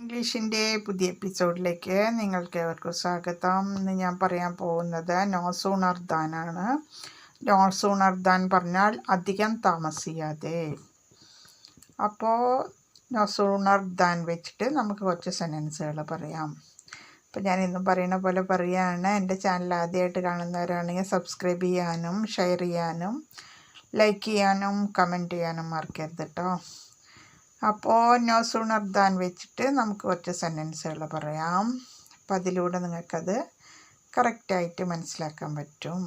ഇംഗ്ലീഷിൻ്റെ പുതിയ എപ്പിസോഡിലേക്ക് നിങ്ങൾക്ക് ഏവർക്കും സ്വാഗതം. ഇന്ന് ഞാൻ പറയാൻ പോകുന്നത് നോ സൂണർ ദാനാണ്. നോ സൂണർ ദാൻ പറഞ്ഞാൽ അധികം താമസിയാതെ. അപ്പോൾ നോ സൂണർ ദാൻ വെച്ചിട്ട് നമുക്ക് കുറച്ച് സെൻറ്റൻസുകൾ പറയാം. അപ്പോൾ ഞാൻ ഇന്നും പറയുന്ന പോലെ പറയുകയാണ്. എൻ്റെ ചാനൽ ആദ്യമായിട്ട് കാണുന്നവരാണെങ്കിൽ സബ്സ്ക്രൈബ് ചെയ്യാനും ഷെയർ ചെയ്യാനും ലൈക്ക് ചെയ്യാനും കമൻറ്റ് ചെയ്യാനും മറക്കരുത് കേട്ടോ. അപ്പോൾ നോ സൂണർ ദാൻ വെച്ചിട്ട് നമുക്ക് കുറച്ച് സെൻറ്റൻസുകൾ പറയാം. അപ്പോൾ അതിലൂടെ നിങ്ങൾക്കത് കറക്റ്റായിട്ട് മനസ്സിലാക്കാൻ പറ്റും.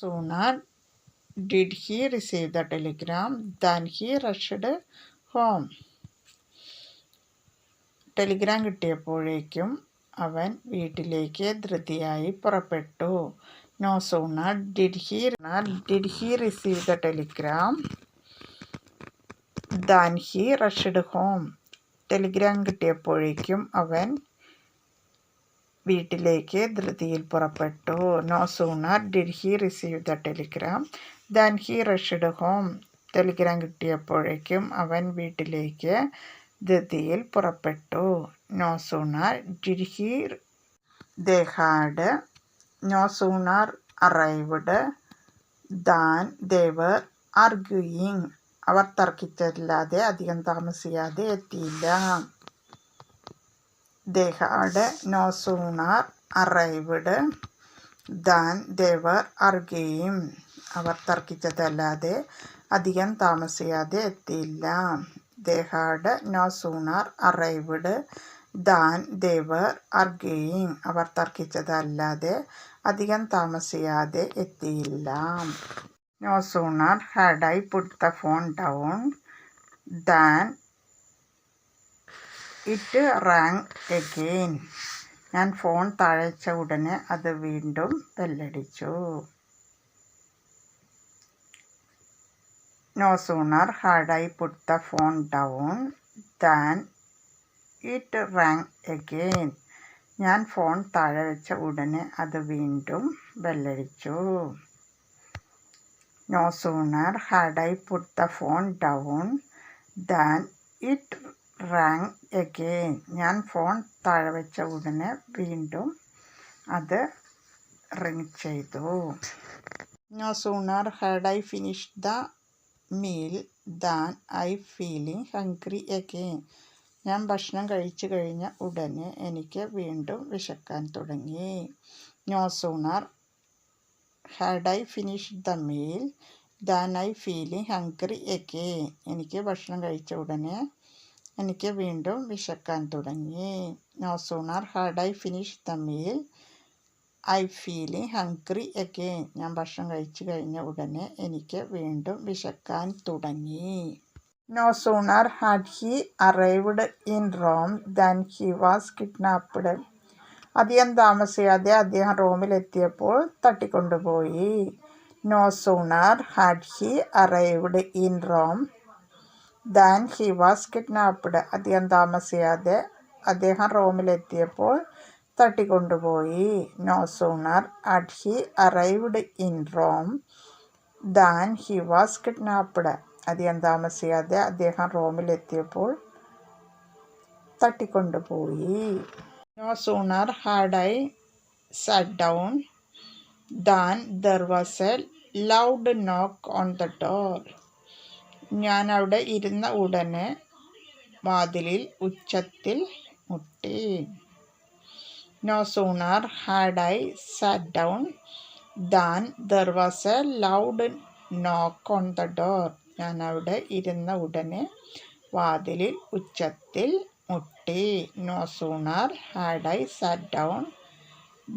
Sooner did he receive the telegram than he rushed home. Telegram കിട്ടിയപ്പോഴേക്കും അവൻ വീട്ടിലേക്ക് ധൃതിയായി പുറപ്പെട്ടു. No sooner did he receive the telegram than he rushed home. Telegram കിട്ടിയപ്പോഴേക്കും അവൻ വീട്ടിലേക്ക് ധൃതിയിൽ പുറപ്പെട്ടു. No sooner did he receive the telegram than he rushed home. Telegram കിട്ടിയപ്പോഴേക്കും അവൻ വീട്ടിലേക്ക് ധൃതിയിൽ പുറപ്പെട്ടു. No sooner did he they had no sooner arrived than they were arguing. അവർ തർക്കിച്ചല്ലാതെ അധികം താമസിയാതെ എത്തിയില്ല. They had no sooner arrived than they were arguing. അവർ തർക്കിച്ചതല്ലാതെ അധികം താമസിയാതെ എത്തിയില്ല. They had no sooner arrived than they were arguing. അവർ തർക്കിച്ചതല്ലാതെ അധികം താമസിയാതെ എത്തിയില്ല. No sooner had I put the phone down than it rang again. ഞാൻ ഫോൺ താഴെ വെച്ച ഉടനെ അത് വീണ്ടും ബെല്ലടിച്ചു. No sooner had I put the phone down than it rang again. ഞാൻ ഫോൺ താഴെ വെച്ച ഉടനെ അത് വീണ്ടും ബെല്ലടിച്ചു. No sooner had I put the phone down than it rang again. ഞാൻ ഫോൺ താഴെ വെച്ച ഉടനെ വീണ്ടും അത് റിങ് ചെയ്തു. No sooner had I finished the meal than I feeling hungry again. ഞാൻ ഭക്ഷണം കഴിച്ചു കഴിഞ്ഞ ഉടനെ എനിക്ക് വീണ്ടും വിശക്കാൻ തുടങ്ങി. No sooner had I finished the meal than I feeling hungry again. എനിക്ക് ഭക്ഷണം കഴിച്ച ഉടനെ എനിക്ക് വീണ്ടും വിശക്കാൻ തുടങ്ങി. No sooner had I finished the meal I feeling hungry again. ഞാൻ ഭക്ഷണം കഴിച്ചു കഴിഞ്ഞ ഉടനെ എനിക്ക് വീണ്ടും വിശക്കാൻ തുടങ്ങി. No sooner had he arrived in Rome than he was kidnapped. അധികം താമസിയാതെ അദ്ദേഹം റോമിലെത്തിയപ്പോൾ തട്ടിക്കൊണ്ടുപോയി. No sooner had he arrived in Rome than he was kidnapped. അധികം താമസിയാതെ അദ്ദേഹം റോമിലെത്തിയപ്പോൾ തട്ടിക്കൊണ്ടുപോയി. No sooner had he arrived in Rome than he was kidnapped. അധികം താമസിയാതെ അദ്ദേഹം റോമിലെത്തിയപ്പോൾ തട്ടിക്കൊണ്ടുപോയി. No sooner had I sat down than there was a loud knock on the door. ഞാൻ അവിടെ ഇരുന്ന ഉടനെ വാതിലിൽ ഉച്ചത്തിൽ മുട്ടി. No sooner had I sat down than there was a loud knock on the door. ഞാൻ അവിടെ ഇരുന്ന ഉടനെ വാതിലിൽ ഉച്ചത്തിൽ മുട്ടി. No sooner had I sat down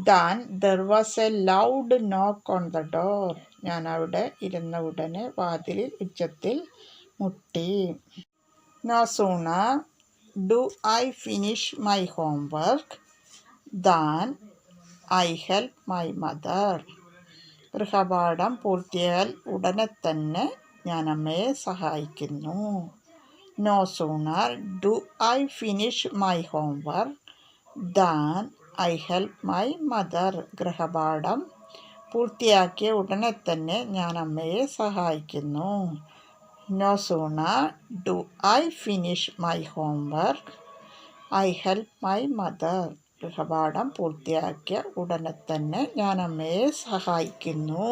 than there was a loud knock on the door. ഞാൻ അവിടെ ഇരുന്ന ഉടനെ വാതിലിൽ ഉച്ചത്തിൽ മുട്ടി. No sooner do I finish my homework than I help my mother. ഗൃഹപാഠം പൂർത്തിയായാൽ ഉടനെ തന്നെ ഞാൻ അമ്മയെ സഹായിക്കുന്നു. No sooner do I finish my homework than I help my mother. ഗൃഹപാഠം പൂർത്തിയാക്കിയ ഉടനെ തന്നെ ഞാൻ അമ്മയെ സഹായിക്കുന്നു. No sooner do I finish my homework I help my mother. ഗൃഹപാഠം പൂർത്തിയാക്കിയ ഉടനെ തന്നെ ഞാൻ അമ്മയെ സഹായിക്കുന്നു.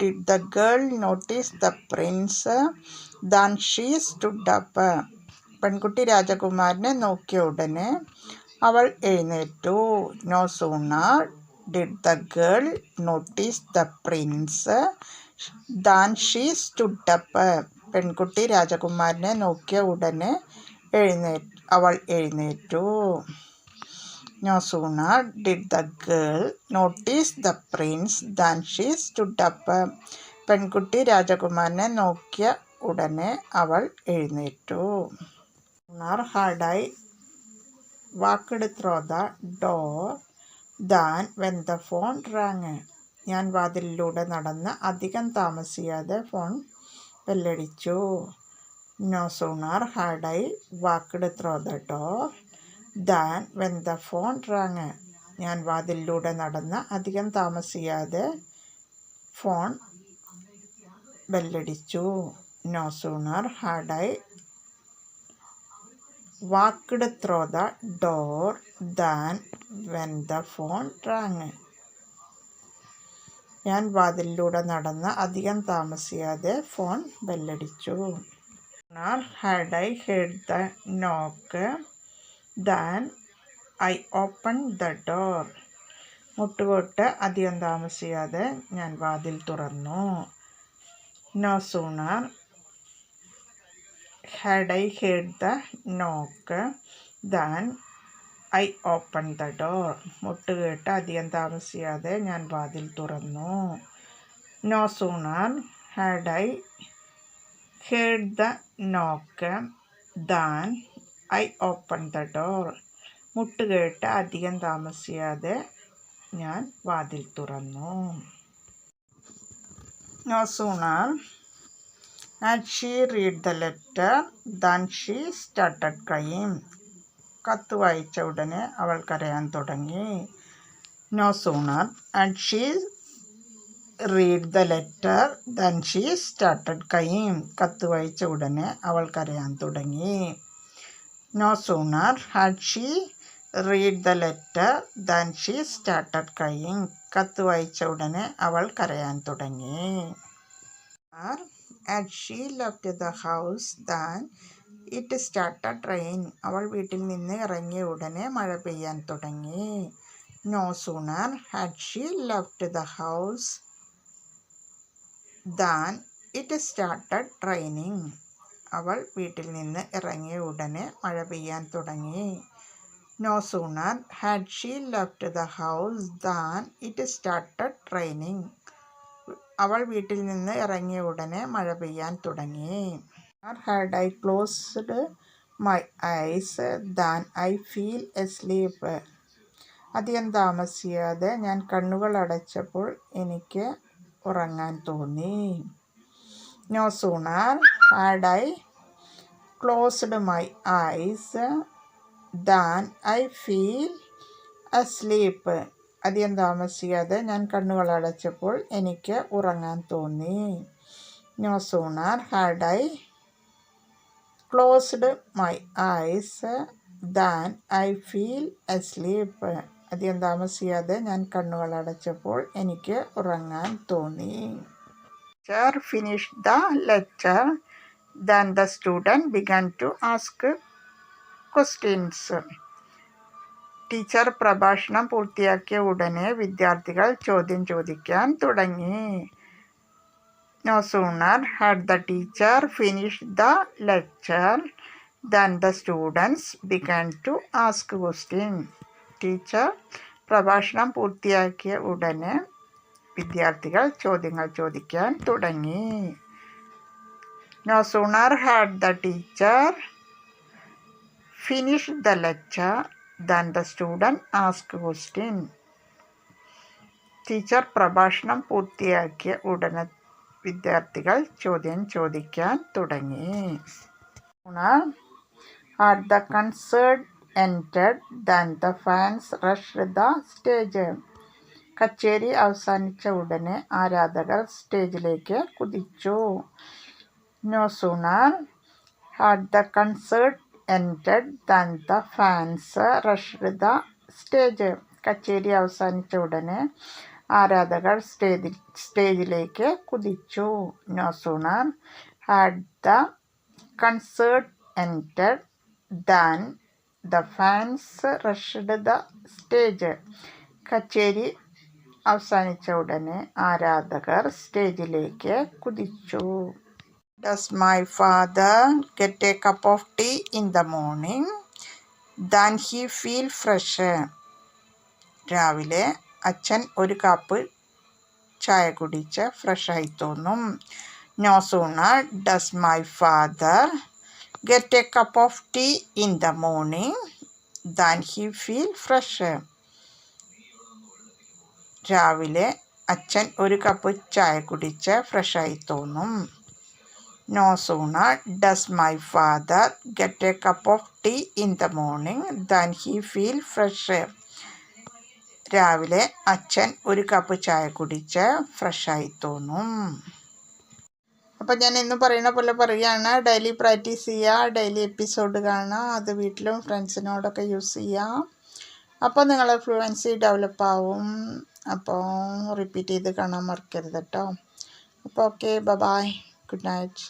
Did the girl notice the prince? Then she stood up. പെൺകുട്ടി രാജകുമാരനെ നോക്കിയ ഉടനെ അവൾ എഴുന്നേറ്റു. No sooner did the girl notice the prince than she stood up. പെൺകുട്ടി രാജകുമാരനെ നോക്കിയ ഉടനെ അവൾ എഴുന്നേറ്റു. No sooner did the girl notice the prince than she stood up. പെൺകുട്ടി രാജകുമാരനെ നോക്കിയ ഉടനെ അവൾ എഴുന്നേറ്റു. Had I walked through the door than when the phone rang. ഞാൻ വാതിലിലൂടെ നടന്ന് അധികം താമസിയാതെ phone ബെല്ലടിച്ചു. No sooner had I walked through the door than when the phone rang. ഞാൻ വാതിലിലൂടെ നടന്ന് അധികം താമസിയാതെ phone ബെല്ലടിച്ചു. No sooner had I walked through the door than when the phone rang. ഞാൻ വാതിലിലൂടെ നടന്ന് അധികം താമസിയാതെ phone ബെല്ലടിച്ചു. Had I heard the knock than I opened the door. മുട്ടുകൊട്ട് അധികം താമസിയാതെ ഞാൻ വാതിൽ തുറന്നു. No sooner had I heard the knock than I opened the door. മുട്ടുകേട്ട് അധികം താമസിയാതെ ഞാൻ വാതിൽ തുറന്നു. No sooner had I heard the knock than I opened the door. മുട്ടുകേട്ട് അധികം താമസിയാതെ ഞാൻ വാതിൽ തുറന്നു. No sooner had she read the letter than she started crying. കത്ത് വായിച്ച ഉടനെ അവൾ കരയാൻ തുടങ്ങി. No sooner had she read the letter than she started crying. കത്ത് വായിച്ച ഉടനെ അവൾ കരയാൻ തുടങ്ങി. No sooner had she read the letter than she started crying. കത്ത് വായിച്ച ഉടനെ അവൾ കരയാൻ തുടങ്ങി. Had she left the house than it started rain. അവൾ വീട്ടിൽ നിന്ന് ഇറങ്ങിയ ഉടനെ മഴ പെയ്യാൻ തുടങ്ങി. No sooner had she left the house than it started raining. അവൾ വീട്ടിൽ നിന്ന് ഇറങ്ങിയ ഉടനെ മഴ പെയ്യാൻ തുടങ്ങി. No sooner had she left the house than it started raining. അവൾ വീട്ടിൽ നിന്ന് ഇറങ്ങിയ ഉടനെ മഴ പെയ്യാൻ തുടങ്ങി. Had I closed my eyes than I feel asleep. അധികം താമസിയാതെ ഞാൻ കണ്ണുകൾ അടച്ചപ്പോൾ എനിക്ക് ഉറങ്ങാൻ തോന്നി. No sooner had I closed my eyes than I feel asleep. അധികം താമസിയാതെ ഞാൻ കണ്ണുകൾ അടച്ചപ്പോൾ എനിക്ക് ഉറങ്ങാൻ തോന്നി. No sooner had I closed my eyes than I feel asleep. അധികം താമസിയാതെ ഞാൻ കണ്ണുകൾ അടച്ചപ്പോൾ എനിക്ക് ഉറങ്ങാൻ തോന്നി. Teacher finished the lecture. Then the student began to ask questions. Teacher പ്രഭാഷണം പൂർത്തിയാക്കിയ ഉടനെ വിദ്യാർത്ഥികൾ ചോദ്യം ചോദിക്കാൻ തുടങ്ങി. No sooner had the teacher finished the lecture than the students began to ask questions. Teacher പ്രഭാഷണം പൂർത്തിയാക്കിയ ഉടനെ വിദ്യാർത്ഥികൾ ചോദ്യങ്ങൾ ചോദിക്കാൻ തുടങ്ങി. No sooner had the teacher finished the lecture than the student asked questions. Teacher പ്രഭാഷണം പൂർത്തിയാക്കിയ ഉടനെ വിദ്യാർത്ഥികൾ ചോദ്യം ചോദിക്കാൻ തുടങ്ങി. Had the concert ended than the fans rushed the stage. കച്ചേരി അവസാനിച്ച ഉടനെ ആരാധകർ സ്റ്റേജിലേക്ക് കുതിച്ചു. No sooner had the concert ended than the fans rushed the stage. കച്ചേരി അവസാനിച്ച ഉടനെ ആരാധകർ സ്റ്റേജിലേക്ക് കുതിച്ചു. No sooner had the concert ended than the fans rushed the stage. കച്ചേരി അവസാനിച്ച ഉടനെ ആരാധകർ സ്റ്റേജിലേക്ക് കുതിച്ചു. Does my father get a cup of tea in the morning? Then he feel fresh. രാവിലെ അച്ഛൻ ഒരു കപ്പ് ചായ കുടിച്ച് ഫ്രഷായി തോന്നും. No sooner does my father get a cup of tea in the morning than he feel fresh. രാവിലെ അച്ഛൻ ഒരു കപ്പ് ചായ കുടിച്ച് ഫ്രഷായി തോന്നും. No sooner does my father get a cup of tea in the morning than he feel fresh. രാവിലെ അച്ഛൻ ഒരു കപ്പ് ചായ കുടിച്ച് ഫ്രഷായി തോന്നും. അപ്പം ഞാൻ ഇന്ന് പറയുന്ന പോലെ പറയുകയാണ്, ഡെയിലി പ്രാക്ടീസ് ചെയ്യുക, ഡെയിലി എപ്പിസോഡ് കാണുക, അത് വീട്ടിലും ഫ്രണ്ട്സിനോടൊക്കെ യൂസ് ചെയ്യുക. അപ്പോൾ നിങ്ങളെ ഫ്ലുവൻസി ഡെവലപ്പ് ആവും. അപ്പോൾ റിപ്പീറ്റ് ചെയ്ത് കാണാൻ മറക്കരുത് കേട്ടോ. അപ്പോൾ ഓക്കെ, ബൈ, ഗുഡ് നൈറ്റ്.